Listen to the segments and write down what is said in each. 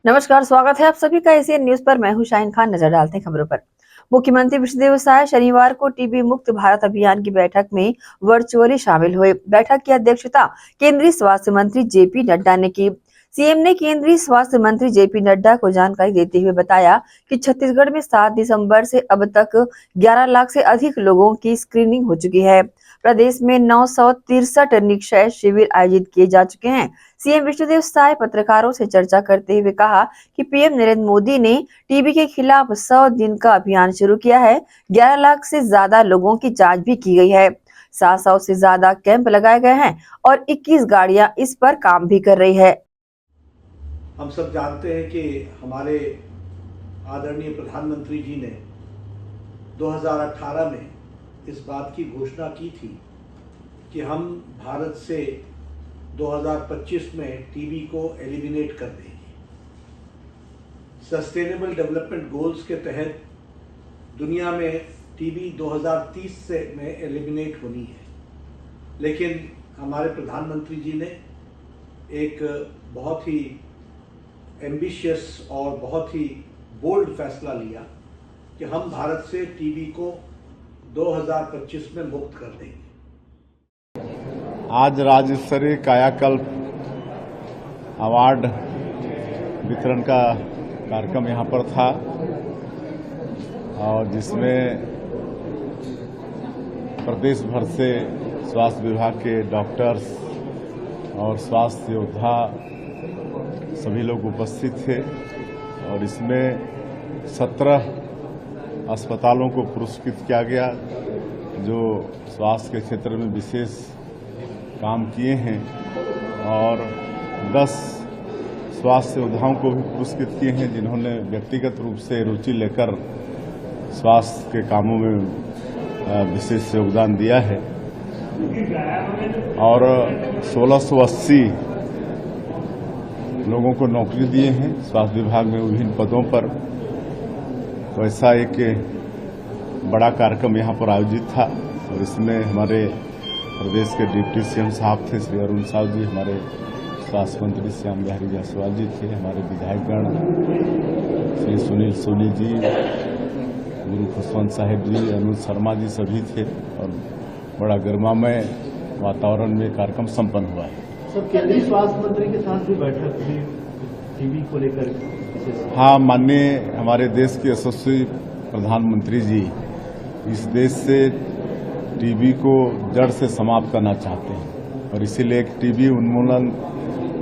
नमस्कार, स्वागत है आप सभी का एसीएन न्यूज पर। मैं हूं शाहीन खान। नजर डालते हैं खबरों पर। मुख्यमंत्री विष्णुदेव साय शनिवार को टीबी मुक्त भारत अभियान की बैठक में वर्चुअली शामिल हुए। बैठक की अध्यक्षता केंद्रीय स्वास्थ्य मंत्री जेपी नड्डा ने की। सीएम ने केंद्रीय स्वास्थ्य मंत्री जेपी नड्डा को जानकारी देते हुए बताया कि छत्तीसगढ़ में 7 दिसंबर से अब तक 11 लाख से अधिक लोगों की स्क्रीनिंग हो चुकी है। प्रदेश में 963 निक्षय शिविर आयोजित किए जा चुके हैं। सीएम विष्णुदेव साय पत्रकारों से चर्चा करते हुए कहा कि पीएम नरेंद्र मोदी ने टीबी के खिलाफ 100 दिन का अभियान शुरू किया है। 11 लाख से ज्यादा लोगों की जांच भी की गई है। 700 से ज्यादा कैंप लगाए गए हैं और 21 गाड़ियां इस पर काम भी कर रही है। हम सब जानते हैं कि हमारे आदरणीय प्रधानमंत्री जी ने 2018 में इस बात की घोषणा की थी कि हम भारत से 2025 में टीबी को एलिमिनेट कर देंगे। सस्टेनेबल डेवलपमेंट गोल्स के तहत दुनिया में टीबी 2030 से में एलिमिनेट होनी है, लेकिन हमारे प्रधानमंत्री जी ने एक बहुत ही एम्बिशियस और बहुत ही बोल्ड फैसला लिया कि हम भारत से टीबी को 2025 में मुक्त कर देंगे। आज राज्य स्तरीय कायाकल्प अवार्ड वितरण का कार्यक्रम यहाँ पर था और जिसमें प्रदेश भर से स्वास्थ्य विभाग के डॉक्टर्स और स्वास्थ्य योद्धा सभी लोग उपस्थित थे और इसमें 17 अस्पतालों को पुरस्कृत किया गया जो स्वास्थ्य के क्षेत्र में विशेष काम किए हैं और 10 स्वास्थ्य योद्धाओं को भी पुरस्कृत किए हैं जिन्होंने व्यक्तिगत रूप से रुचि लेकर स्वास्थ्य के कामों में विशेष योगदान दिया है और 1680 लोगों को नौकरी दिए हैं स्वास्थ्य विभाग में विभिन्न पदों पर। तो ऐसा एक बड़ा कार्यक्रम यहाँ पर आयोजित था और इसमें हमारे प्रदेश के डिप्टी सीएम साहब थे श्री अरुण साहु जी, हमारे स्वास्थ्य मंत्री श्याम बिहारी जायसवाल जी थे, हमारे विधायकगण श्री सुनील सोनी जी, गुरु खुशवंत साहिब जी, अनुज शर्मा जी सभी थे और बड़ा गरिमामय वातावरण में कार्यक्रम संपन्न हुआ है। सर, केंद्रीय स्वास्थ्य मंत्री के साथ भी बैठक हुई टीबी को लेकर। हाँ, माननीय हमारे देश के यशस्वी प्रधानमंत्री जी इस देश से टीबी को जड़ से समाप्त करना चाहते हैं और इसीलिए एक टीबी उन्मूलन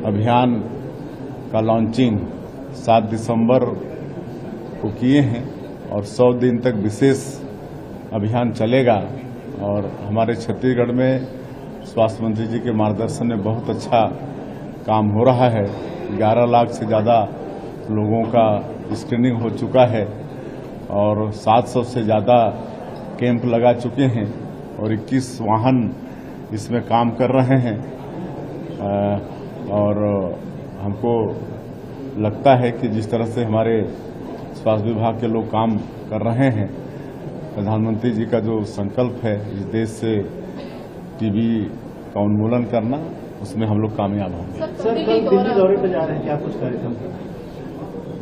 अभियान का लॉन्चिंग 7 दिसंबर को किए हैं और 100 दिन तक विशेष अभियान चलेगा और हमारे छत्तीसगढ़ में स्वास्थ्य मंत्री जी के मार्गदर्शन में बहुत अच्छा काम हो रहा है। 11 लाख से ज़्यादा लोगों का स्क्रीनिंग हो चुका है और 700 से ज़्यादा कैंप लगा चुके हैं और 21 वाहन इसमें काम कर रहे हैं और हमको लगता है कि जिस तरह से हमारे स्वास्थ्य विभाग के लोग काम कर रहे हैं, प्रधानमंत्री जी का जो संकल्प है इस देश से टीबी का उन्मूलन करना, उसमें हम लोग कामयाब होंगे। सर, दिल्ली दौरे पर जा रहे हैं क्या कुछ कार्यक्रम?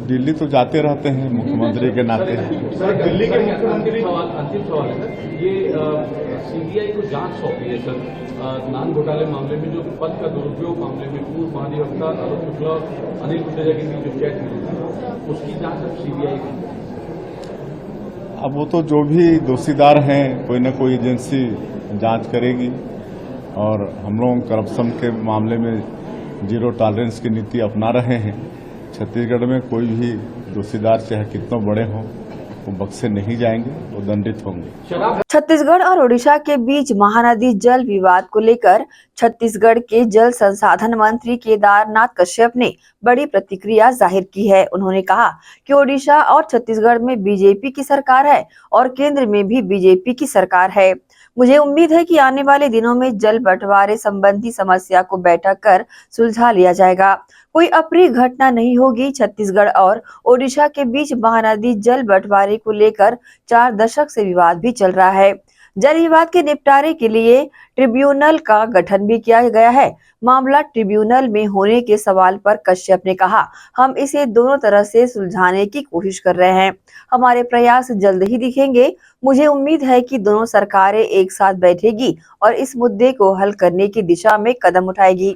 दिल्ली तो जाते रहते हैं मुख्यमंत्री के नाते। सर, दिल्ली के मुख्यमंत्री अंतिम सवाल है सर, ये सीबीआई को जांच सौंपी है सर नान घोटाले मामले में, जो पद का दुरुपयोग मामले में पूर्व महाधिवक्ता आलोक शुक्ला और अनिल कुटेजा के बीच जो चैट मिली थी उसकी जांच अब सीबीआई की। अब वो तो जो भी दोषीदार हैं कोई न कोई एजेंसी जांच करेगी और हम लोग करप्शन के मामले में जीरो टॉलरेंस की नीति अपना रहे हैं। छत्तीसगढ़ में कोई भी दोषीदार चाहे कितना बड़े हों वो बख्शे नहीं जाएंगे, वो दंडित होंगे। छत्तीसगढ़ और ओडिशा के बीच महानदी जल विवाद को लेकर छत्तीसगढ़ के जल संसाधन मंत्री केदारनाथ कश्यप ने बड़ी प्रतिक्रिया जाहिर की है। उन्होंने कहा कि ओडिशा और छत्तीसगढ़ में बीजेपी की सरकार है और केंद्र में भी बीजेपी की सरकार है। मुझे उम्मीद है कि आने वाले दिनों में जल बंटवारे संबंधी समस्या को बैठक कर सुलझा लिया जाएगा। कोई अप्रिय घटना नहीं होगी। छत्तीसगढ़ और ओडिशा के बीच महानदी जल बंटवारे को लेकर 4 दशक से विवाद भी चल रहा है। जल विवाद के निपटारे के लिए ट्रिब्यूनल का गठन भी किया गया है। मामला ट्रिब्यूनल में होने के सवाल पर कश्यप ने कहा, हम इसे दोनों तरह से सुलझाने की कोशिश कर रहे हैं। हमारे प्रयास जल्द ही दिखेंगे। मुझे उम्मीद है कि दोनों सरकारें एक साथ बैठेगी और इस मुद्दे को हल करने की दिशा में कदम उठाएगी।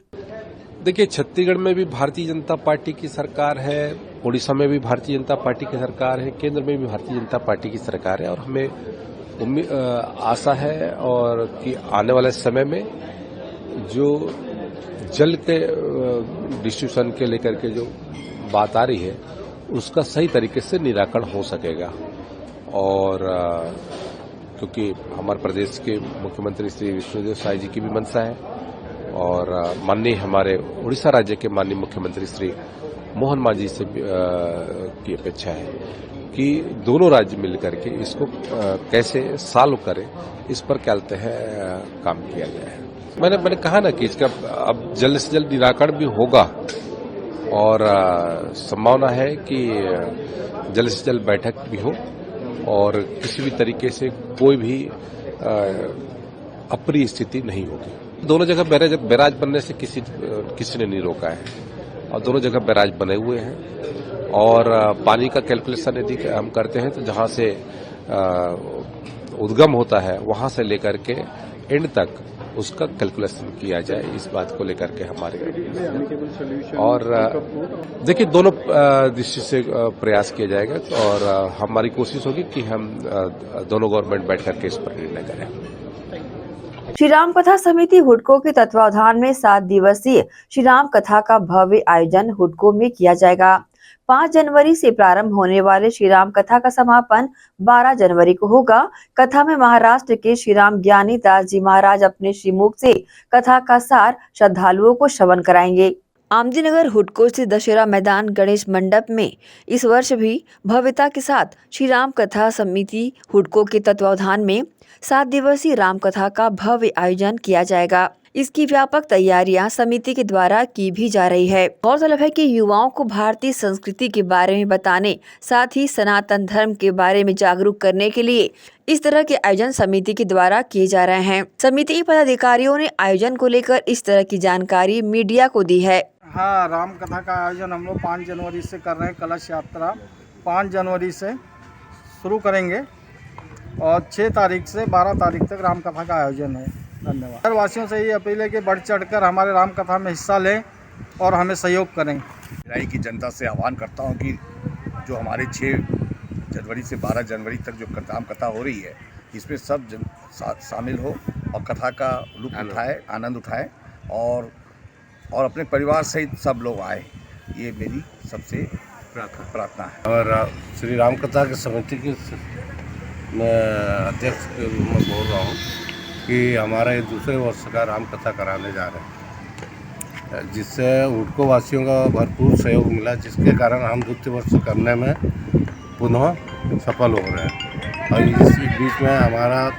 देखिए, छत्तीसगढ़ में भी भारतीय जनता पार्टी की सरकार है, ओडिशा में भी भारतीय जनता पार्टी की सरकार है, केंद्र में भी भारतीय जनता पार्टी की सरकार है और हमें आशा है और कि आने वाले समय में जो जल के डिस्ट्रीब्यूशन के लेकर के जो बात आ रही है उसका सही तरीके से निराकरण हो सकेगा। और क्योंकि हमारे प्रदेश के मुख्यमंत्री श्री विष्णुदेव साय जी की भी मंशा है और माननीय हमारे उड़ीसा राज्य के माननीय मुख्यमंत्री श्री मोहन मांझी से की अपेक्षा है कि दोनों राज्य मिलकर के इसको कैसे सॉल्व करें, इस पर क्या कहते हैं काम किया जाए। मैंने कहा ना कि इसका अब जल्द से जल्द निराकरण भी होगा और संभावना है कि जल्द से जल्द बैठक भी हो और किसी भी तरीके से कोई भी अप्रिय स्थिति नहीं होगी। दोनों जगह बैराज बनने से किसी ने नहीं रोका है और दोनों जगह बैराज बने हुए हैं और पानी का कैलकुलेशन यदि हम करते हैं तो जहां से उद्गम होता है वहां से लेकर के एंड तक उसका कैलकुलेशन किया जाए, इस बात को लेकर के हमारे और देखिए दोनों दृष्टि से प्रयास किया जाएगा और हमारी कोशिश होगी कि हम दोनों गवर्नमेंट बैठ करके इस पर निर्णय करें। श्री राम कथा समिति हुडको के तत्वावधान में 7 दिवसीय श्री राम कथा का भव्य आयोजन हुडको में किया जाएगा। 5 जनवरी से प्रारंभ होने वाले श्री राम कथा का समापन 12 जनवरी को होगा। कथा में महाराष्ट्र के श्री राम ज्ञानी दास जी महाराज अपने श्रीमुख से कथा का सार श्रद्धालुओं को श्रवण कराएंगे। आमदीनगर हुडको स्थित दशहरा मैदान गणेश मंडप में इस वर्ष भी भव्यता के साथ श्री राम कथा समिति हुडको के तत्वावधान में 7 दिवसीय राम कथा का भव्य आयोजन किया जाएगा। इसकी व्यापक तैयारियां समिति के द्वारा की भी जा रही है। गौरतलब है कि युवाओं को भारतीय संस्कृति के बारे में बताने, साथ ही सनातन धर्म के बारे में जागरूक करने के लिए इस तरह के आयोजन समिति के द्वारा किए जा रहे हैं। समिति के पदाधिकारियों ने आयोजन को लेकर इस तरह की जानकारी मीडिया को दी है। हाँ, राम कथा का आयोजन हम लोग 5 जनवरी से कर रहे हैं। कलश यात्रा 5 जनवरी से शुरू करेंगे और 6 तारीख से 12 तारीख तक राम कथा का आयोजन है। धन्यवाद। शहर वासियों से ये अपील है कि बढ़ चढ़कर हमारे राम कथा में हिस्सा लें और हमें सहयोग करें। राय की जनता से आह्वान करता हूं कि जो हमारे 6 जनवरी से 12 जनवरी तक जो राम कथा हो रही है इसमें सब शामिल हो और कथा का लुत्फ उठाए, आनंद उठाए और अपने परिवार सहित सब लोग आए, ये मेरी सबसे प्रार्थना है। और श्री राम कथा की समिति के मैं अध्यक्ष के रूप में बोल रहा हूँ कि हमारा ये दूसरे वर्ष का राम कथा कराने जा रहे हैं, जिससे हुडको वासियों का भरपूर सहयोग मिला, जिसके कारण हम द्वितीय वर्ष करने में पुनः सफल हो रहे हैं। और इस बीच में हमारा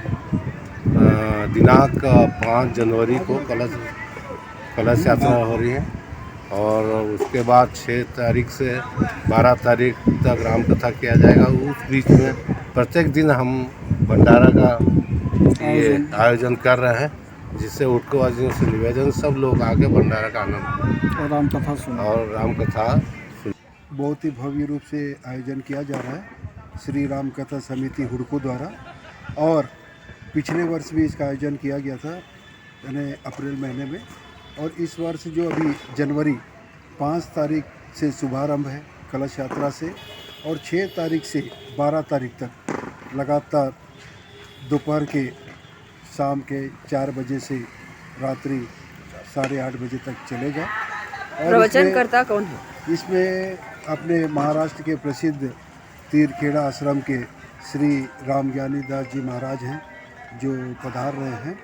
दिनांक 5 जनवरी को कलश यात्रा हो रही है और उसके बाद 6 तारीख से 12 तारीख तक राम कथा किया जाएगा। उस बीच में प्रत्येक दिन हम भंडारा का ये आयोजन कर रहे हैं, जिससे हुडको वासियों से निवेदन सब लोग आके भंडारा का आनंद और राम कथा सुनो और राम कथा बहुत ही भव्य रूप से आयोजन किया जा रहा है श्री राम कथा समिति हुडको द्वारा। और पिछले वर्ष भी इसका आयोजन किया गया था, यानी अप्रैल महीने में। और इस वर्ष जो अभी जनवरी 5 तारीख से शुभारंभ है कलश यात्रा से और 6 तारीख से 12 तारीख तक लगातार दोपहर के शाम के 4 बजे से रात्रि 8:30 बजे तक चलेगा। और प्रवचनकर्ता कौन है? इसमें अपने महाराष्ट्र के प्रसिद्ध तीरखेड़ा आश्रम के श्री राम ज्ञानी दास जी महाराज हैं जो पधार रहे हैं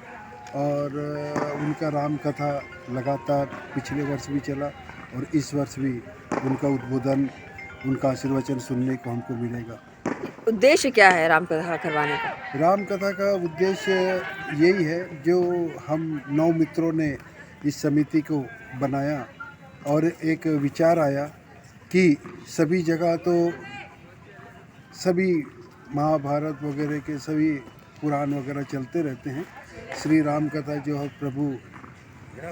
और उनका राम कथा लगातार पिछले वर्ष भी चला और इस वर्ष भी उनका उद्बोधन, उनका आशीर्वचन सुनने को हमको मिलेगा। उद्देश्य क्या है राम कथा करवाने का? राम कथा का उद्देश्य यही है, जो हम 9 मित्रों ने इस समिति को बनाया और एक विचार आया कि सभी जगह तो सभी महाभारत वगैरह के सभी पुराण वगैरह चलते रहते हैं। श्री राम कथा जो है प्रभु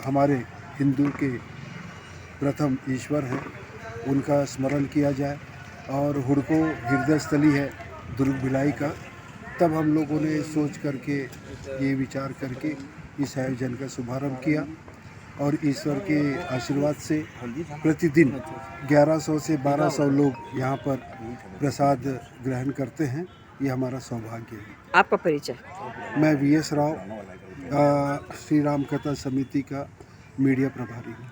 हमारे हिंदू के प्रथम ईश्वर हैं, उनका स्मरण किया जाए। और हुड़को हृदय स्थली है दुर्ग भिलाई का, तब हम लोगों ने सोच करके ये विचार करके इस आयोजन का शुभारंभ किया। और ईश्वर के आशीर्वाद से प्रतिदिन 1100 से 1200 लोग यहाँ पर प्रसाद ग्रहण करते हैं। ये हमारा सौभाग्य है। आपका परिचय? मैं VS राव, श्री राम कथा समिति का मीडिया प्रभारी हूँ।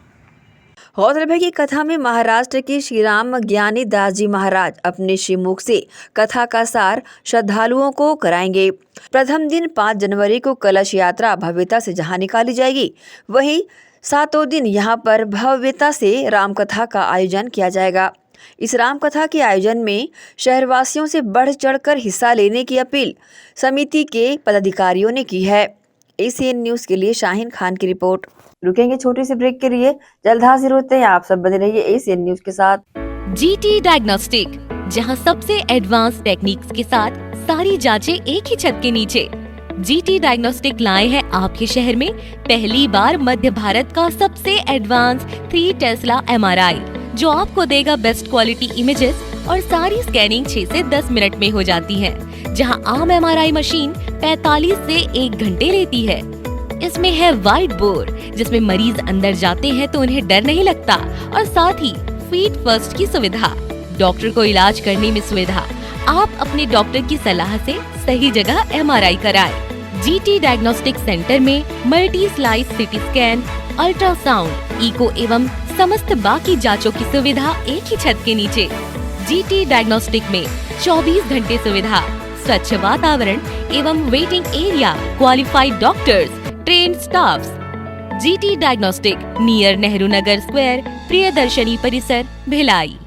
गौरतलब है कि कथा में महाराष्ट्र के श्री राम ज्ञानी दास जी महाराज अपने श्रीमुख से कथा का सार श्रद्धालुओं को कराएंगे। प्रथम दिन 5 जनवरी को कलश यात्रा भव्यता से जहां निकाली जाएगी, वहीं 7 दिन यहां पर भव्यता से रामकथा का आयोजन किया जाएगा। इस रामकथा के आयोजन में शहरवासियों से बढ़ चढ़कर हिस्सा लेने की अपील समिति के पदाधिकारियों ने की है। ACN न्यूज के लिए शाहीन खान की रिपोर्ट। रुकेंगे छोटे से ब्रेक के लिए, जल्द हाजिर होते हैं। आप सब बने रहिए ACN न्यूज के साथ। GT डायग्नोस्टिक, जहां सबसे एडवांस टेक्निक्स के साथ सारी जांचें एक ही छत के नीचे। GT डायग्नोस्टिक लाए हैं आपके शहर में पहली बार मध्य भारत का सबसे एडवांस 3 टेस्ला MRI, जो आपको देगा बेस्ट क्वालिटी इमेजेस और सारी स्कैनिंग 6 से 10 मिनट में हो जाती है, जहां आम MRI मशीन 45 से 1 घंटे लेती है। इसमें है वाइट बोर, जिसमें मरीज अंदर जाते हैं तो उन्हें डर नहीं लगता, और साथ ही फीट फर्स्ट की सुविधा, डॉक्टर को इलाज करने में सुविधा। आप अपने डॉक्टर की सलाह से सही जगह MRI कराएं। GT डायग्नोस्टिक सेंटर में multi slice CT scan, ultrasound, echo एवं समस्त बाकी जांचों की सुविधा एक ही छत के नीचे। GT डायग्नोस्टिक में 24 घंटे सुविधा, स्वच्छ वातावरण एवं waiting area, qualified doctors, trained staffs. GT diagnostic, near Nehru Nagar square, Priyadarshini परिसर, भिलाई।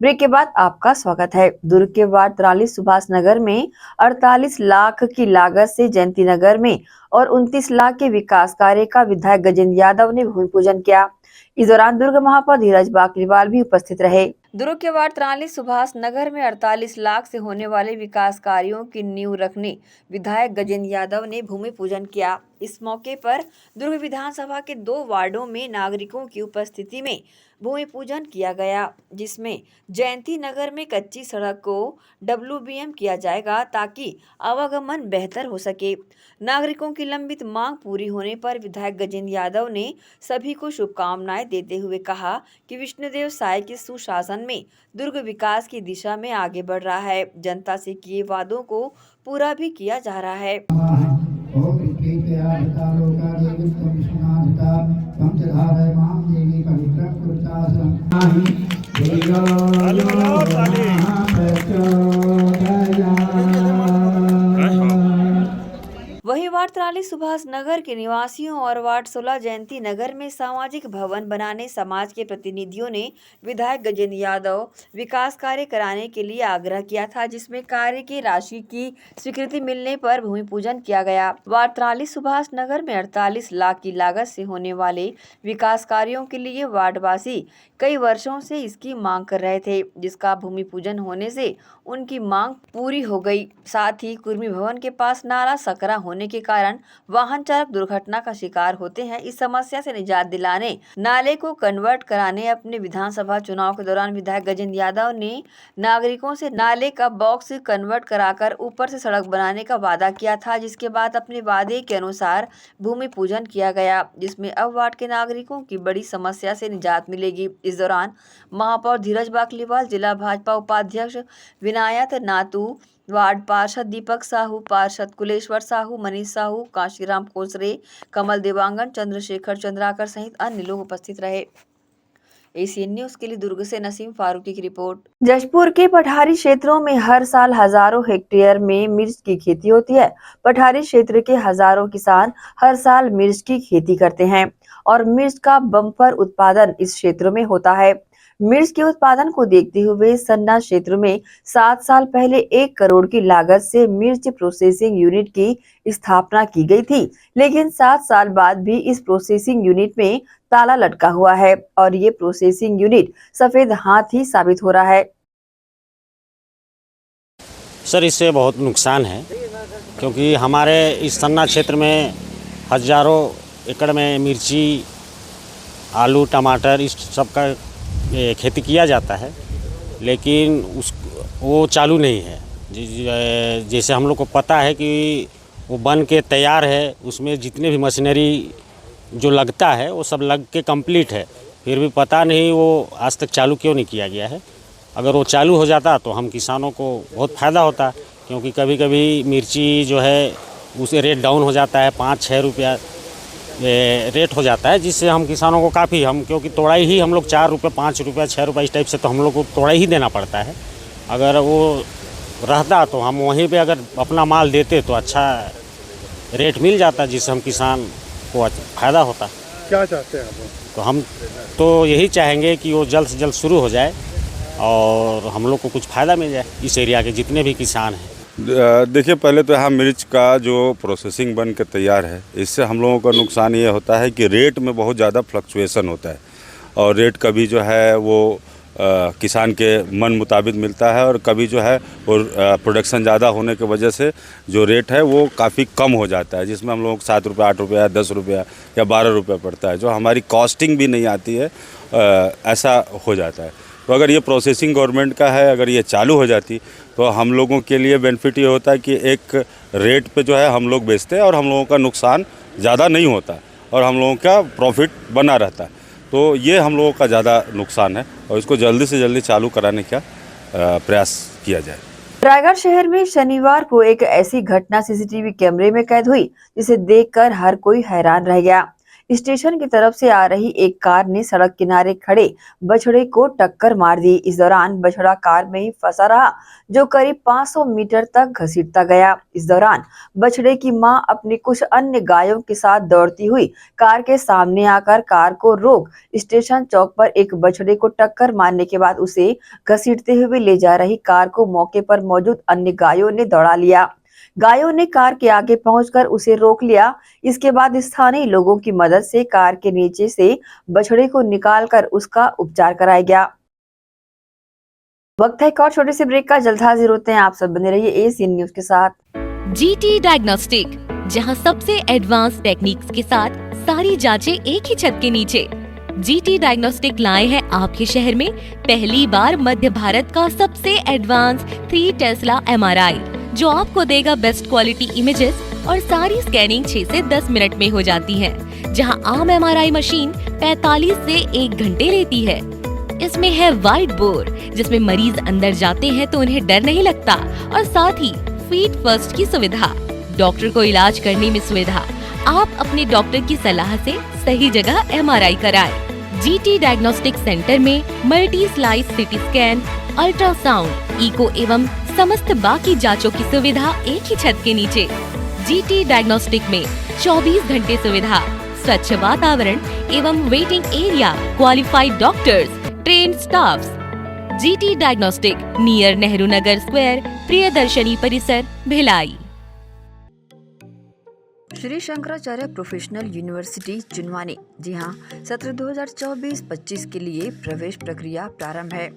ब्रेक के बाद आपका स्वागत है। दुर्ग के वार्ड 43 सुभाष नगर में 48 लाख की लागत से जयंती नगर में और 29 लाख के विकास कार्य का विधायक गजेंद्र यादव ने भूमि पूजन किया। इस दौरान दुर्ग महापौर धीरज बाकलीवाल भी उपस्थित रहे। दुर्ग के वार्ड 43 सुभाष नगर में 48 लाख से होने वाले विकास कार्यों की नींव रखने विधायक गजेंद्र यादव ने भूमि पूजन किया। इस मौके पर दुर्ग विधानसभा के 2 वार्डों में नागरिकों की उपस्थिति में भूमि पूजन किया गया, जिसमें जयंती नगर में कच्ची सड़क को WBM किया जाएगा ताकि आवागमन बेहतर हो सके। नागरिकों की लंबित मांग पूरी होने पर विधायक गजेंद्र यादव ने सभी को शुभकामनाएं देते हुए कहा कि विष्णुदेव साय के सुशासन में दुर्ग विकास की दिशा में आगे बढ़ रहा है। जनता से किए वादों को पूरा भी किया जा रहा है। वहीं वार्ड 43 सुभाष नगर के निवासियों और वार्ड 16 जयंती नगर में सामाजिक भवन बनाने समाज के प्रतिनिधियों ने विधायक गजेंद्र यादव विकास कार्य कराने के लिए आग्रह किया था, जिसमें कार्य की राशि की स्वीकृति मिलने पर भूमि पूजन किया गया। वार्ड 43 सुभाष नगर में 48 लाख की लागत से होने वाले विकास कार्यों के लिए वार्डवासी कई वर्षों से इसकी मांग कर रहे थे, जिसका भूमि पूजन होने से उनकी मांग पूरी हो गई। साथ ही कुर्मी भवन के पास नाला सकरा होने के कारण वाहन चालक दुर्घटना का शिकार होते हैं। इस समस्या से निजात दिलाने नाले को कन्वर्ट कराने अपने विधानसभा चुनाव के दौरान विधायक गजेंद्र यादव ने नागरिकों से नाले का बॉक्स कन्वर्ट कराकर ऊपर से सड़क बनाने का वादा किया था, जिसके बाद अपने वादे के अनुसार भूमि पूजन किया गया, जिसमें अब वार्ड के नागरिकों की बड़ी समस्या से निजात मिलेगी। इस दौरान महापौर धीरज बाकलीवाल, जिला भाजपा उपाध्यक्ष विनायक नातू, वार्ड पार्षद दीपक साहू, पार्षद कुलेश्वर साहू, मनीष साहू, काशीराम कोसरे, कमल देवांगन, चंद्रशेखर चंद्राकर सहित अन्य लोग उपस्थित रहे। एशियन न्यूज के लिए दुर्ग से नसीम फारूकी की रिपोर्ट। जशपुर के पठारी क्षेत्रों में हर साल हजारों हेक्टेयर में मिर्च की खेती होती है। पठारी क्षेत्र के हजारों किसान हर साल मिर्च की खेती करते हैं और मिर्च का बम्पर उत्पादन इस क्षेत्र में होता है। मिर्च के उत्पादन को देखते हुए सन्ना क्षेत्र में 7 साल पहले 1 करोड़ की लागत से मिर्च प्रोसेसिंग यूनिट की स्थापना की गई थी, लेकिन 7 साल बाद भी इस प्रोसेसिंग यूनिट में ताला लटका हुआ है और ये प्रोसेसिंग यूनिट सफेद हाथ ही साबित हो रहा है। सर, इससे बहुत नुकसान है क्योंकि हमारे इस सन्ना क्षेत्र में हजारों एकड़ में मिर्ची, आलू, टमाटर इस सब का खेती किया जाता है, लेकिन वो चालू नहीं है। जैसे हम लोग को पता है कि वो बन के तैयार है, उसमें जितने भी मशीनरी जो लगता है वो सब लग के कंप्लीट है, फिर भी पता नहीं वो आज तक चालू क्यों नहीं किया गया है। अगर वो चालू हो जाता तो हम किसानों को बहुत फ़ायदा होता, क्योंकि कभी कभी मिर्ची जो है उसे रेट डाउन हो जाता है, 5-6 रुपया रेट हो जाता है, जिससे हम किसानों को काफ़ी क्योंकि तोड़ाई ही हम लोग 4 रुपये, 5 रुपये, 6 रुपये इस टाइप से तो हम लोग को तोड़ाई ही देना पड़ता है। अगर वो रहता तो हम वहीं पे अगर अपना माल देते तो अच्छा रेट मिल जाता, जिससे हम किसान को फ़ायदा होता। क्या चाहते हैं आप? तो हम तो यही चाहेंगे कि वो जल्द से जल्द शुरू हो जाए और हम लोग को कुछ फ़ायदा मिल जाए, इस एरिया के जितने भी किसान हैं। देखिए, पहले तो यहाँ मिर्च का जो प्रोसेसिंग बन के तैयार है, इससे हम लोगों का नुकसान ये होता है कि रेट में बहुत ज़्यादा फ्लक्चुएसन होता है और रेट कभी जो है वो किसान के मन मुताबिक मिलता है और कभी जो है वो प्रोडक्शन ज़्यादा होने की वजह से जो रेट है वो काफ़ी कम हो जाता है, जिसमें हम लोगों को 7 रुपये, 8 रुपये, 10 रुपया या 12 रुपये पड़ता है, जो हमारी कॉस्टिंग भी नहीं आती है। ऐसा हो जाता है। तो अगर ये प्रोसेसिंग गवर्नमेंट का है, अगर ये चालू हो जाती तो हम लोगों के लिए बेनिफिट ये होता है कि एक रेट पे जो है हम लोग बेचते हैं और हम लोगों का नुकसान ज़्यादा नहीं होता और हम लोगों का प्रॉफिट बना रहता है। तो ये हम लोगों का ज़्यादा नुकसान है और इसको जल्दी से जल्दी चालू कराने का प्रयास किया जाए। रायगढ़ शहर में शनिवार को एक ऐसी घटना सीसीटीवी कैमरे में कैद हुई जिसे देखकर हर कोई हैरान रह गया। स्टेशन की तरफ से आ रही एक कार ने सड़क किनारे खड़े बछड़े को टक्कर मार दी। इस दौरान बछड़ा कार में ही फंसा रहा, जो करीब 500 मीटर तक घसीटता गया। इस दौरान बछड़े की मां अपनी कुछ अन्य गायों के साथ दौड़ती हुई कार के सामने आकर कार को रोक स्टेशन चौक पर एक बछड़े को टक्कर मारने के बाद उसे घसीटते हुए ले जा रही कार को मौके पर मौजूद अन्य गायों ने दौड़ा लिया। गायों ने कार के आगे पहुंचकर उसे रोक लिया। इसके बाद स्थानीय लोगों की मदद से कार के नीचे से बछड़े को निकालकर उसका उपचार कराया गया। वक्त है एक और छोटे से ब्रेक का, जल्द हाजिर होते हैं। आप सब बने रहिए एसीएन न्यूज के साथ। जीटी डायग्नोस्टिक, जहां सबसे एडवांस टेक्निक्स के साथ सारी जांचें एक ही छत के नीचे। जीटी डायग्नोस्टिक लाए हैं आपके शहर में पहली बार मध्य भारत का सबसे एडवांस 3 टेस्ला एमआरआई, जो आपको देगा बेस्ट क्वालिटी इमेजेस और सारी स्कैनिंग 6 से 10 मिनट में हो जाती है, जहां आम एमआरआई मशीन 45 से 1 घंटे लेती है। इसमें है वाइट बोर्ड, जिसमें मरीज अंदर जाते हैं तो उन्हें डर नहीं लगता, और साथ ही फीट फर्स्ट की सुविधा, डॉक्टर को इलाज करने में सुविधा। आप अपने डॉक्टर की सलाह से सही जगह एमआरआई कराएं। जीटी डायग्नोस्टिक सेंटर में multi slice CT scan, ultrasound, echo एवं समस्त बाकी जांचों की सुविधा एक ही छत के नीचे। जीटी डायग्नोस्टिक में 24 घंटे सुविधा, स्वच्छ वातावरण एवं waiting area, qualified doctors, trained staffs. GT diagnostic, near Nehru Nagar square, Priyadarshini परिसर, भिलाई। श्री शंकराचार्य प्रोफेशनल यूनिवर्सिटी जुनवानी, जी हाँ, सत्र 2024-25 के लिए प्रवेश प्रक्रिया प्रारंभ है।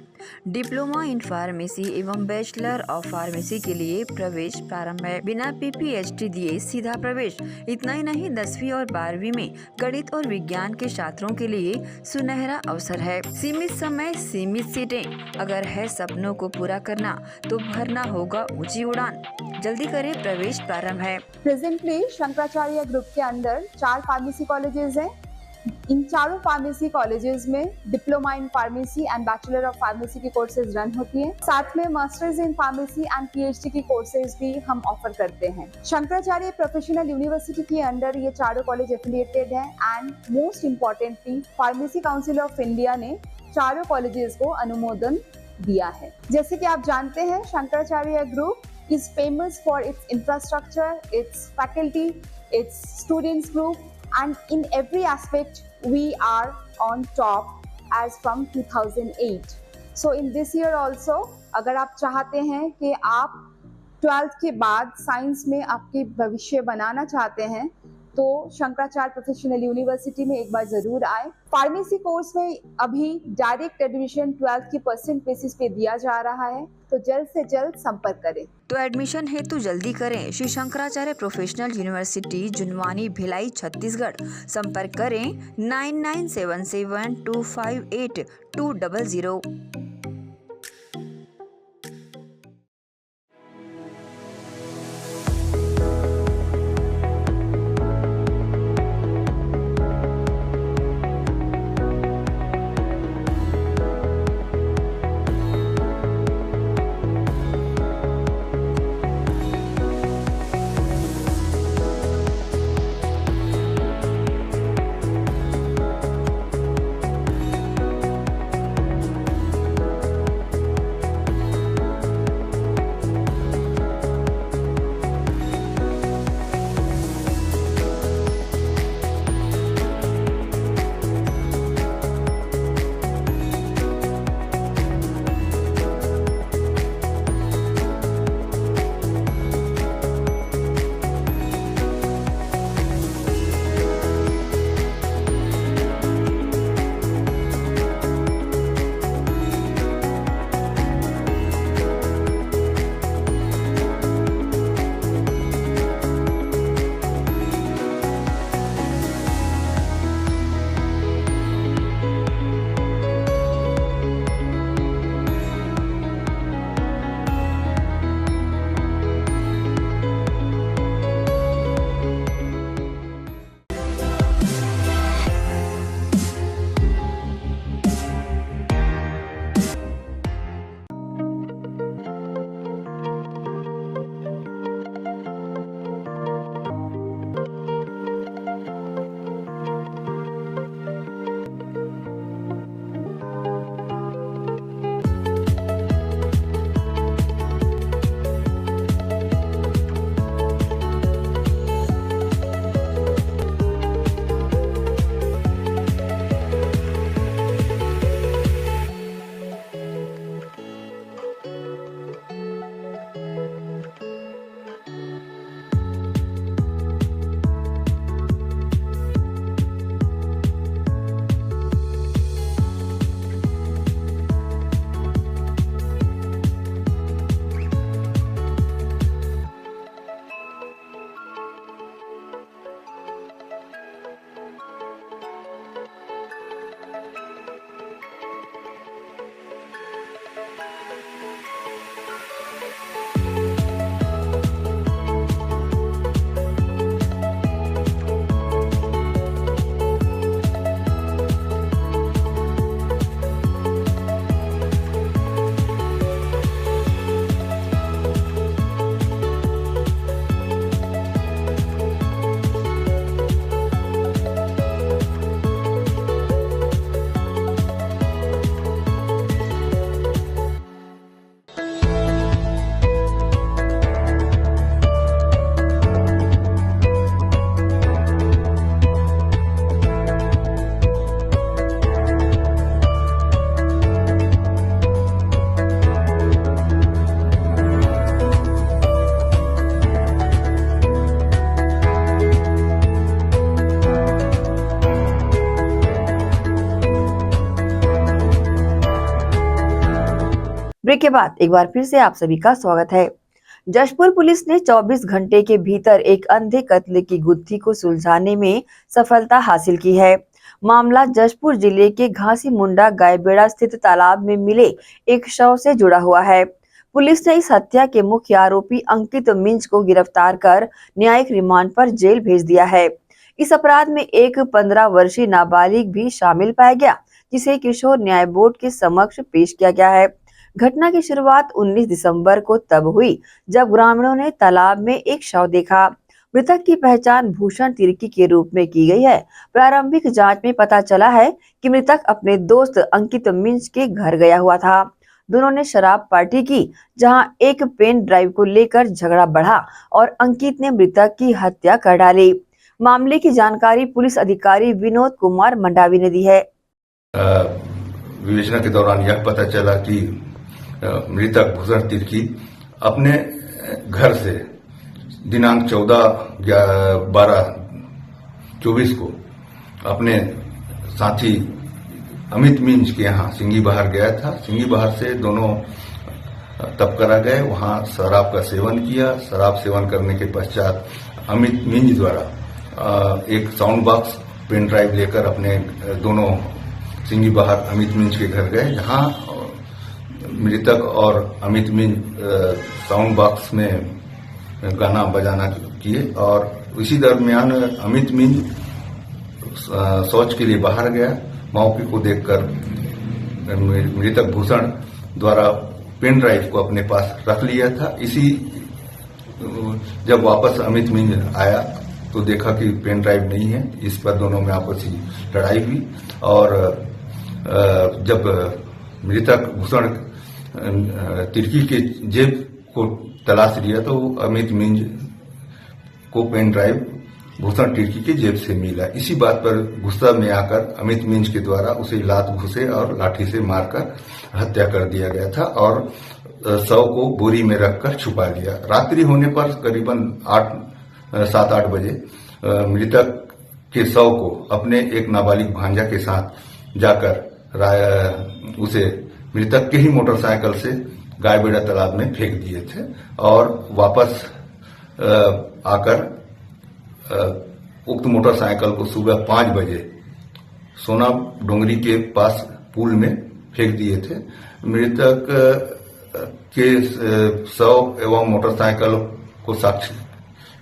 डिप्लोमा इन फार्मेसी एवं बैचलर ऑफ फार्मेसी के लिए प्रवेश प्रारंभ है। बिना PPHD दिए सीधा प्रवेश। इतना ही नहीं, 10वीं और 12वीं में गणित और विज्ञान के छात्रों के लिए सुनहरा अवसर है। सीमित समय, सीमित सीटें। अगर है सपनों को पूरा करना तो भरना होगा ऊंची उड़ान। जल्दी करें, प्रवेश प्रारंभ है। प्रेजेंटली शंकराचार्य ग्रुप के अंदर 4 फार्मेसी कॉलेजेस हैं। इन चारों फार्मेसी कॉलेजेस में diploma in pharmacy and bachelor of pharmacy की कोर्सेज रन होती हैं। साथ में masters in pharmacy and PhD की कोर्सेज भी हम ऑफर करते हैं। शंकराचार्य प्रोफेशनल यूनिवर्सिटी के अंदर ये चारों कॉलेज एफिलिएटेड हैं and most importantly pharmacy council of India ने चारों कॉलेजेस को अनुमोदन दिया है। जैसे कि आप जानते हैं, Shankaracharya group is famous for its infrastructure, its faculty, its students group, and in every aspect we are on top as from 2008. So in this year also, अगर आप चाहते हैं कि आप 12th के बाद साइंस में आपके भविष्य बनाना चाहते हैं, तो शंकराचार्य प्रोफेशनल यूनिवर्सिटी में एक बार जरूर आए। फार्मेसी कोर्स में अभी डायरेक्ट एडमिशन 12th की % बेसिस पे दिया जा रहा है, तो जल्द से जल्द संपर्क करें। तो एडमिशन हेतु जल्दी करें। Shri Shankaracharya professional university Junwani, Bhilai, Chhattisgarh. संपर्क करें 9977258200। ब्रेक के बाद एक बार फिर से आप सभी का स्वागत है। जशपुर पुलिस ने 24 घंटे के भीतर एक अंधे कत्ल की गुत्थी को सुलझाने में सफलता हासिल की है। मामला जशपुर जिले के घासी मुंडा गायबेड़ा स्थित तालाब में मिले एक शव से जुड़ा हुआ है। पुलिस ने इस हत्या के मुख्य आरोपी अंकित मिंज को गिरफ्तार कर न्यायिक रिमांड पर जेल भेज दिया है। इस अपराध में एक 15 वर्षीय नाबालिग भी शामिल पाया गया, जिसे किशोर न्याय बोर्ड के समक्ष पेश किया गया है। घटना की शुरुआत 19 दिसंबर को तब हुई जब ग्रामीणों ने तालाब में एक शव देखा। मृतक की पहचान भूषण तिर्की के रूप में की गई है। प्रारंभिक जांच में पता चला है कि मृतक अपने दोस्त अंकित मिंज के घर गया हुआ था। दोनों ने शराब पार्टी की, जहां एक पेन ड्राइव को लेकर झगड़ा बढ़ा और अंकित ने मृतक की हत्या कर डाली। मामले की जानकारी पुलिस अधिकारी विनोद कुमार मंडावी ने दी है। विवेचना के दौरान यह पता चला कि मृतक भूषण तिर्की अपने घर से दिनांक 14/12/24 को अपने साथी अमित मिंज के यहाँ सिंगी बहार गया था। सिंगी बहार से दोनों तपकरा गए, वहां शराब का सेवन किया। शराब सेवन करने के पश्चात अमित मिंज द्वारा एक साउंड बॉक्स पेन ड्राइव लेकर अपने दोनों सिंगी बहार अमित मिंज के घर गए, जहां मृतक और अमित मिंज साउंड बॉक्स में गाना बजाना किए और इसी दरमियान अमित मिंज शौच के लिए बाहर गया। मौके को देखकर मृतक भूषण द्वारा पेन ड्राइव को अपने पास रख लिया था। इसी जब वापस अमित मिंज आया तो देखा कि पेन ड्राइव नहीं है। इस पर दोनों में आपसी लड़ाई हुई और जब मृतक भूषण तिर्की के जेब को तलाश लिया तो अमित मिंज को पेन ड्राइव भूषण तिर्की के जेब से मिला। इसी बात पर गुस्सा में आकर अमित मिंज के द्वारा उसे लात घुसे और लाठी से मारकर हत्या कर दिया गया था और शव को बोरी में रखकर छुपा लिया। रात्रि होने पर करीबन 7-8 बजे मृतक के शव को अपने एक नाबालिग भांजा के साथ जाकर उसे मृतक के ही मोटरसाइकिल से गायबेड़ा तालाब में फेंक दिए थे और वापस आकर उक्त मोटरसाइकिल को सुबह 5 बजे सोना डोंगरी के पास पुल में फेंक दिए थे। मृतक के शव एवं मोटरसाइकिल को साक्ष्य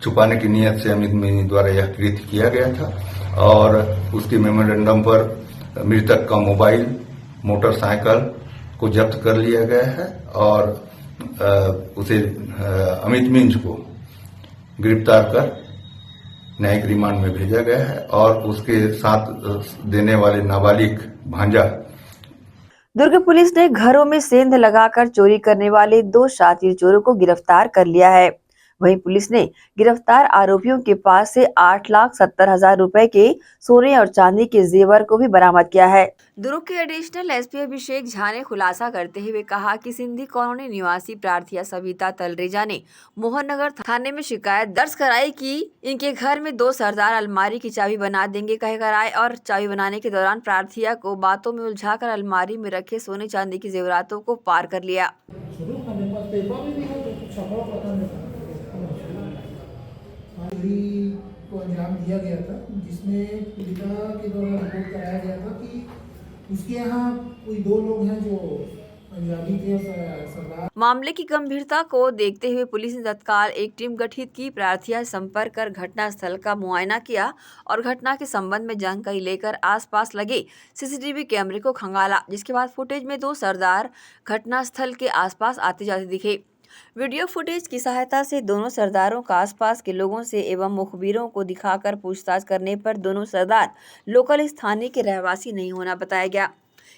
छुपाने की नियत से अमित मिंज द्वारा यह कृत्य किया गया था और उसके मेमोरेंडम पर मृतक का मोबाइल, मोटरसाइकिल को जब्त कर लिया गया है और उसे अमित मिंज को गिरफ्तार कर न्यायिक रिमांड में भेजा गया है और उसके साथ देने वाले नाबालिग भांजा। दुर्ग पुलिस ने घरों में सेंध लगाकर चोरी करने वाले 2 शातिर चोरों को गिरफ्तार कर लिया है। वहीं पुलिस ने गिरफ्तार आरोपियों के पास से 8,70,000 रुपए के सोने और चांदी के जेवर को भी बरामद किया है। दुर्ग के एडिशनल एसपी अभिषेक झा ने खुलासा करते हुए कहा कि सिंधी कॉलोनी निवासी प्रार्थिया सविता तलरेजा ने मोहन नगर थाने में शिकायत दर्ज कराई कि इनके घर में 2 सरदार अलमारी की चाबी बना देंगे कहकर आए और चाबी बनाने के दौरान प्रार्थिया को बातों में उलझाकर अलमारी में रखे सोने चांदी की जेवरातों को पार कर लिया। को अंजाम दिया गया था, जिसमें पीड़िता के द्वारा रिपोर्ट कराया गया था कि उसके यहाँ कोई 2 लोग हैं जो पंजाबी थे और सरदार। मामले की गंभीरता को देखते हुए पुलिस ने तत्काल एक टीम गठित की। प्रार्थिया संपर्क कर घटनास्थल का मुआयना किया और घटना के संबंध में जानकारी लेकर आसपास लगे सीसीटीवी कैमरे को खंगाला, जिसके बाद फुटेज में 2 सरदार घटनास्थल के आसपास आते जाते दिखे। वीडियो फुटेज की सहायता से दोनों सरदारों का आसपास के लोगों से एवं मुखबिरों को दिखाकर पूछताछ करने पर दोनों सरदार लोकल स्थानीय के रहवासी नहीं होना बताया गया।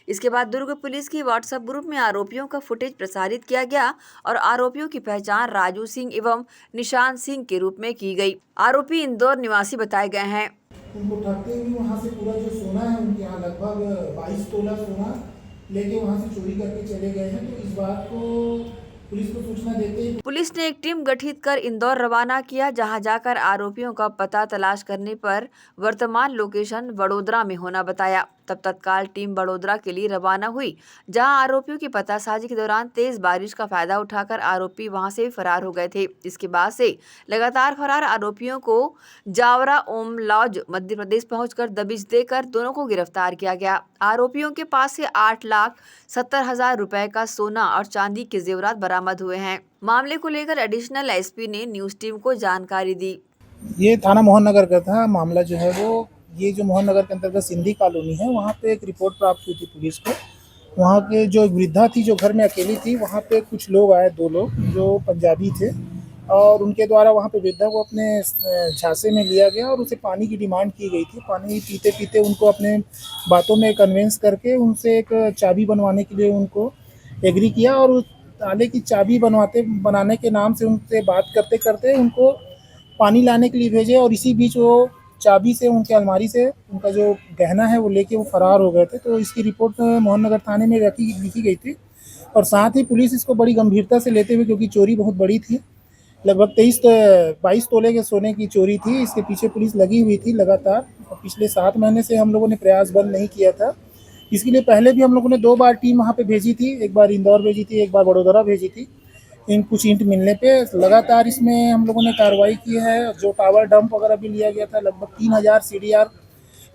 इसके बाद दुर्ग पुलिस की व्हाट्सएप ग्रुप में आरोपियों का फुटेज प्रसारित किया गया और आरोपियों की पहचान राजू सिंह एवं निशान सिंह के रूप में की गई। आरोपी इंदौर निवासी बताए गए हैं। उनको ठाकते हुए वहाँ से पूरा जो सोना है उनके यहाँ लगभग 22 तोला सोना लेके वहाँ से चोरी करके चले गए हैं। तो इस बात को पुलिस को सूचना देते ही पुलिस ने एक टीम गठित कर इंदौर रवाना किया, जहां जाकर आरोपियों का पता तलाश करने पर वर्तमान लोकेशन वडोदरा में होना बताया। तब तत्काल टीम बड़ोदरा के लिए रवाना हुई, जहां आरोपियों की पतासाजी के दौरान तेज बारिश का फायदा उठाकर आरोपी वहां से फरार हो गए थे। इसके बाद से लगातार फरार आरोपियों को जावरा ओम लॉज मध्य प्रदेश पहुंचकर दबिश देकर दोनों को गिरफ्तार किया गया। आरोपियों के पास से 8,70,000 रुपए का सोना और चांदी के जेवरात बरामद हुए हैं। मामले को लेकर एडिशनल एसपी ने न्यूज टीम को जानकारी दी। ये थाना मोहन नगर का था मामला जो है वो, ये जो मोहन नगर के अंतर्गत सिंधी कॉलोनी है, वहाँ पे एक रिपोर्ट प्राप्त हुई थी पुलिस को। वहाँ के जो वृद्धा थी जो घर में अकेली थी, वहाँ पे कुछ लोग आए, 2 लोग जो पंजाबी थे, और उनके द्वारा वहाँ पे वृद्धा को अपने झांसे में लिया गया और उसे पानी की डिमांड की गई थी। पानी पीते पीते उनको अपने बातों में कन्विंस करके उनसे एक चाबी बनवाने के लिए उनको एग्री किया और उस ताले की चाबी बनाने के नाम से उनसे बात करते करते उनको पानी लाने के लिए भेजे और इसी बीच वो चाबी से उनके अलमारी से उनका जो गहना है वो लेके वो फरार हो गए थे। तो इसकी रिपोर्ट मोहन नगर थाने में लिखी गई थी और साथ ही पुलिस इसको बड़ी गंभीरता से लेते हुए, क्योंकि चोरी बहुत बड़ी थी, लगभग 22 तोले के सोने की चोरी थी, इसके पीछे पुलिस लगी हुई थी लगातार। पिछले 7 महीने से हम लोगों ने प्रयास बंद नहीं किया था। इसके लिए पहले भी हम लोगों ने 2 बार टीम वहाँ पे भेजी थी, एक बार इंदौर भेजी थी, एक बार बड़ोदरा भेजी थी। इन कुछ ईंट मिलने पे लगातार इसमें हम लोगों ने कार्रवाई की है। जो टावर डंप वगैरह भी लिया गया था, लगभग 3000 CDR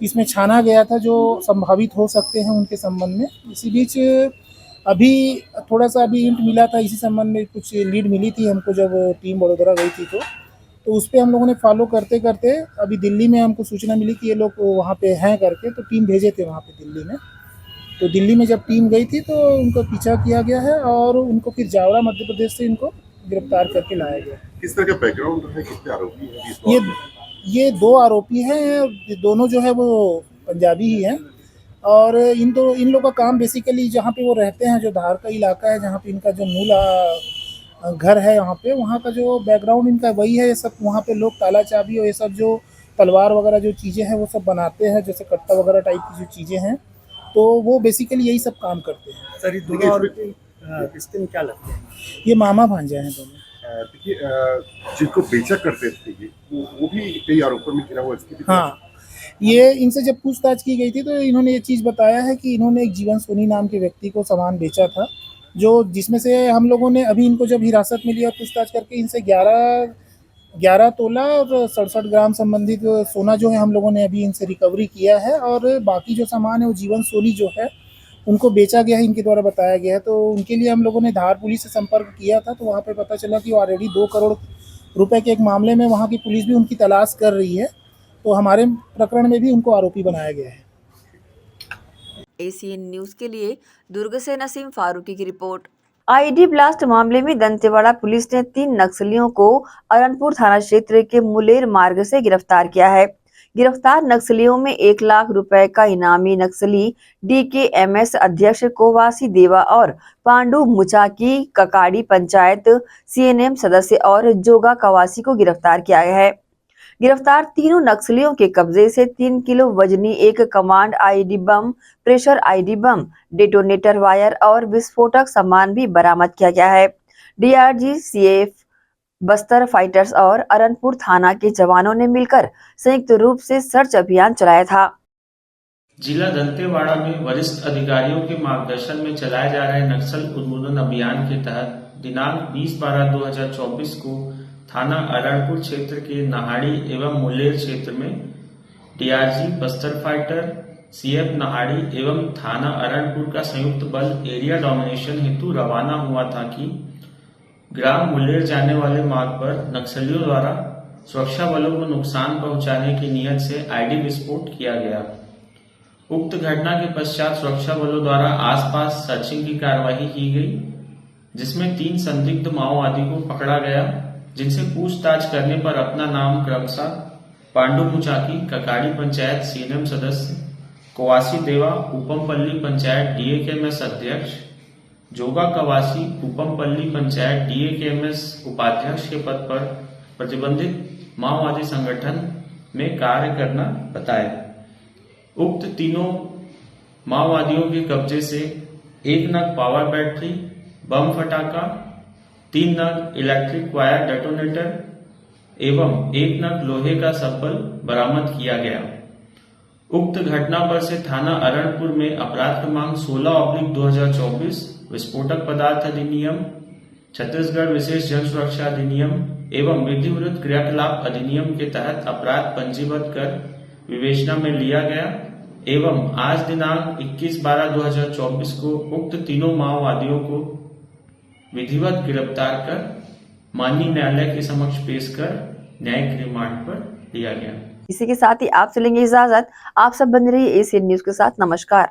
इसमें छाना गया था जो संभावित हो सकते हैं उनके संबंध में। इसी बीच अभी थोड़ा सा अभी ईंट मिला था, इसी संबंध में कुछ लीड मिली थी हमको जब टीम बड़ोदरा गई थी तो उस पर हम लोगों ने फॉलो करते करते अभी दिल्ली में हमको सूचना मिली कि ये लोग वहाँ पे हैं करके, तो टीम भेजे थे वहाँ पे दिल्ली में। तो दिल्ली में जब टीम गई थी तो उनका पीछा किया गया है और उनको फिर जावरा मध्य प्रदेश से इनको गिरफ्तार करके लाया गया। किस तरह का बैकग्राउंड है, कितने आरोपी हैं? ये 2 आरोपी हैं, दोनों जो है वो पंजाबी ही हैं और इन लोगों का काम बेसिकली जहाँ पे वो रहते हैं, जो धार का इलाका है जहाँ पे इनका जो मूल घर है, वहाँ का जो बैकग्राउंड इनका वही है। ये सब वहाँ पे लोग ताला चाबी और ये सब जो तलवार वगैरह जो चीज़ें हैं वो सब बनाते हैं, जैसे कट्टा वगैरह टाइप की जो चीज़ें हैं, तो वो बेसिकली यही सब काम करते हैं। सर, ये दोनों आरोपी रिश्ते में क्या लगते हैं? ये मामा भांजा हैं दोनों। देखिए, जिनको बेचा करते थे वो भी कई आरोपों में घिरा हुआ है। हाँ, ये इनसे जब पूछताछ की गई थी तो इन्होंने ये चीज़ बताया है कि इन्होंने एक जीवन सोनी नाम के व्यक्ति को सामान बेचा था, जो जिसमें से हम लोगों ने अभी इनको जब हिरासत में लिया पूछताछ करके इनसे 11 तोला और 67 ग्राम संबंधित सोना जो है हम लोगों ने अभी इनसे रिकवरी किया है और बाकी जो सामान है वो जीवन सोनी जो है उनको बेचा गया है, इनके द्वारा बताया गया है। तो उनके लिए हम लोगों ने धार पुलिस से संपर्क किया था, तो वहाँ पे पता चला कि ऑलरेडी 2 करोड़ रुपए के एक मामले में वहाँ की पुलिस भी उनकी तलाश कर रही है, तो हमारे प्रकरण में भी उनको आरोपी बनाया गया है। ACN न्यूज के लिए दुर्ग से नसीम फारूकी की रिपोर्ट। आईडी ब्लास्ट मामले में दंतेवाड़ा पुलिस ने 3 नक्सलियों को अरनपुर थाना क्षेत्र के मुलेर मार्ग से गिरफ्तार किया है। गिरफ्तार नक्सलियों में 1 लाख रुपए का इनामी नक्सली DKMS अध्यक्ष कोवासी देवा और पांडु मुचाकी ककाड़ी पंचायत CNM सदस्य और जोगा कवासी को गिरफ्तार किया गया है। गिरफ्तार तीनों नक्सलियों के कब्जे से 3 किलो वजनी एक कमांड आईडी बम, प्रेशर आईडी बम, डेटोनेटर वायर और विस्फोटक सामान भी बरामद किया गया है। DRG CF बस्तर फाइटर्स और अरनपुर थाना के जवानों ने मिलकर संयुक्त रूप से सर्च अभियान चलाया था। जिला दंतेवाड़ा में वरिष्ठ अधिकारियों के मार्गदर्शन में चलाए जा रहे नक्सल उन्मूलन अभियान के तहत दिनांक 20/12/2024 को थाना अरनपुर क्षेत्र के नहाड़ी एवं मुल्लेर क्षेत्र में DRG Bastar fighter, CF Nahadi एवं थाना अरनपुर का संयुक्त बल एरिया डोमिनेशन हेतु रवाना हुआ था कि ग्राम मुल्लेर जाने वाले मार्ग पर नक्सलियों द्वारा सुरक्षा बलों को नुकसान पहुंचाने की नीयत से आईडी विस्फोट किया गया। उक्त घटना के पश्चात सुरक्षा बलों द्वारा आसपास सर्चिंग की कार्रवाई की गई, जिसमें 3 संदिग्ध माओवादी को पकड़ा गया, जिनसे पूछताछ करने पर अपना नाम क्रमशः पांडु मुचाकी ककाड़ी पंचायत CNM सदस्य, कोवासी देवा उपमपल्ली पंचायत DKMS अध्यक्ष, जोगा कवासी उपमपल्ली पंचायत DKMS उपाध्यक्ष के पद पर प्रतिबंधित माओवादी संगठन में कार्य करना बताया। उक्त तीनों माओवादियों के कब्जे से 1 नग पावर बैटरी, बम फटाका, 3 नग इलेक्ट्रिक वायर डेटोनेटर एवं 1 नग लोहे का सब्बल बरामद किया गया। उक्त घटना पर से थाना अरणपुर में अपराध क्रमांक 16/2024 विस्फोटक पदार्थ अधिनियम, छत्तीसगढ़ विशेष जन सुरक्षा अधिनियम एवं विधि विरुद्ध क्रियाकलाप अधिनियम के तहत अपराध पंजीबद्ध कर विवेचना में लिया गया एवं आज दिनांक 21/12/2024 को उक्त तीनों माओवादियों को विधिवत गिरफ्तार कर माननीय न्यायालय के समक्ष पेश कर न्यायिक रिमांड पर लिया गया। इसी के साथ ही आपसे लेंगे इजाजत। आप सब बने रहिए एशियन न्यूज के साथ। नमस्कार।